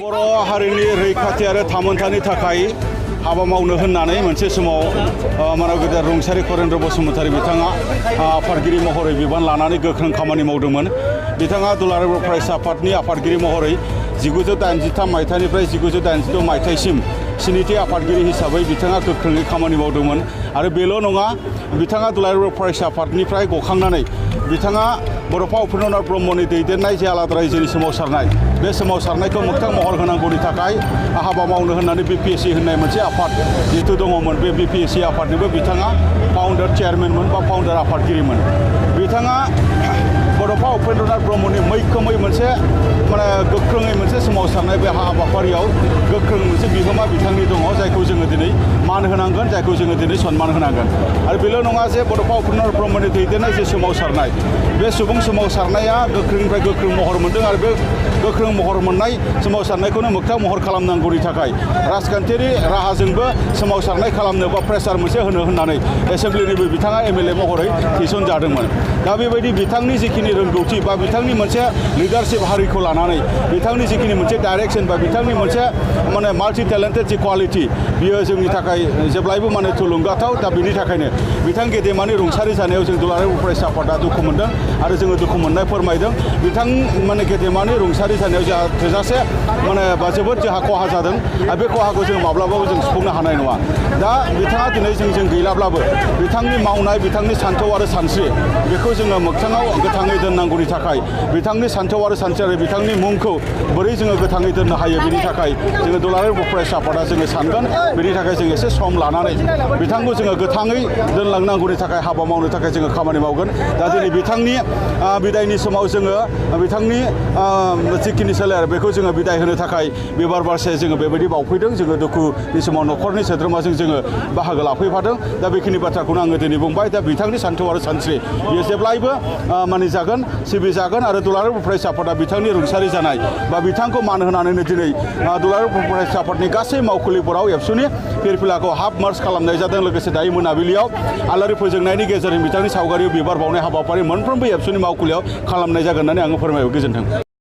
बर' हारिनि रैखाथि आरो थामोनथानि थाखाय हाबा मावनो होननानै मोनसे समाव मानव गेदेर रुंसारि करेन्द्र बसुमतारी बिथाङा आफादगिरि महरै बिबान लानानै गोख्रों खामानि मावदोंमोन। बिथाङा दुलाराय बर' फरायसा आफादनि आफादगिरि महरै 1983 मायथाइनिफ्राय 1986 मायथाइसिम स्निथि आफादगिरि हिसाबै बिथाङा गोख्रोङै खामानि मावदोंमोन। आरो बेल' नङा, बिथाङा दुलाराय बर' फरायसा आफादनिफ्राय गखांनानै बिथाङा बड'फा उपेन्द्रनाथ ब्रह्मनि दैदेननाय जे आलादा रायजोनि सोमावसारनाय, बे सोमावसारनायखौ मोगथां महर होनांगौनि थाखाय हाबा मावनो होननानै BPSC होननाय मोनसे आफाद जिहेतु दङमोन। बे BPSC आफादनिबो बिथाङा फाउन्डार चेयारमेनमोन बा फाउन्डार आफादगिरिमोन। बिथाङा बड'फा उपेन्द्रनाथ ब्रह्मनि मैखोमै मोनसे गोख्रोङै मोनसे सोमावसारनाय बे हाबाफारियाव गोख्रों मोनसे बिहोमा बिथांनि दङ, जायखौ जोङो दिनै मान होनांगोन, जायखौ जोङो दिनै सन्मान होनांगोन। आरो बेल' नङा जे बड'फा उपेन्द्रनाथ ब्रह्मनि दैदेननाय जे सोमावसारनाय, बे सुबुं सोमावसारनाया गोख्रोंनिफ्राय गोख्रों महर मोनदों। आरो बे गोख्रों महर मोननाय सोमावसारनायखौनो मोगथां महर खालामनांगौनि थाखाय राजखान्थियारि राहाजोंबो सोमावसारनाय खालामनो बा प्रेसार मोनसे होनो होननानै एसेम्ब्लिनिबो बिथाङा MLA महरै थिसनजादोंमोन। दा बेबायदि बिथांनि जिखिनि रोंगौथि बा बिथांनि मोनसे लिडारशिप हारिखौ लानानै बिथांनि जिखिनि मोनसे डाइरेक्सन बा बिथांनि मोनसे माल्टि टेलेन्टेड जि क्वालिटि, बियो जोंनि थाखाय जेब्लायबो थुलुंगाथाव। दा बेनि थाखायनो बिथां गेदेमानि रुंसारि जानायाव जों दुलाराय बर' फरायसा आफादा दुखु मोनदों आरो जोङो दुखु मोननाय फोरमायदों। बिथां गेदेमानि रुंसारि जानायाव जोंहा थोजासे जोबोद जोंहा खहा जादों आरो बे खहाखौ जों माब्लाबाबो जों सुफुंनो हानाय नङा। दा बिथाङा दिनै जों गैलाब्लाबो बिथांनि मावनाय, बिथांनि सान्थौ आरो सानस्रि, बेखौ जोङो मोगथाङाव गोथाङै दोननांगौनि थाखाय बिथांनि सान्थौ आरो सानस्रि आरो बिथांनि मुंखौ बोरै जोङो गोथाङै दोननो हायो, बेनि थाखाय जोङो दुलाराय बर' फरायसा आफादा जोङो सानगोन। बेनि थाखाय जों एसे सम लानानै बिथांखौ जोङो गोथाङै दोनलांनांगौनि थाखाय हाबा मावनो थाखाय जोङो खामानि मावगोन। दा दिनै बिथांनि बिदायनि समाव जोङो बिथांनि जिखिनि सोलेर बेखौ जोङो बिदाय होनो थाखाय बिबार बारसे जोङो बेबायदि बावफैदों। जोङो दुखुनि समाव न'खरनि सोद्रोमाजों जोङो बाहागो लाफैफादों। दा बेखिनि बाथ्राखौनो आङो दिनै बुंबाय। दा बिथांनि सान्थौ आरो सानस्रि बियो जेब्लायबो मानिजागोन, सिबिजागोन। आरो दुलाराय बर' फरायसा आफादा बिथांनि रुंसारि जानाय बा बिथांखौ मान होनानैनो दिनै दुलाराय बर' फरायसा आफादनि गासै मावखुलिफोराव एबसुनि फिरफिलाखौ हाफ मार्च खालामनाय जादों। लोगोसे दायो मोनाबिलियाव आलारि फोजोंनायनि गेजेरजों बिथांनि सावगारियाव बिबार बावनाय हाबाफारि मोनफ्रोमबो एबसुनि मावखुलियाव खालामनाय जागोन होननानै आङो फोरमायबाय। गोजोन्थों।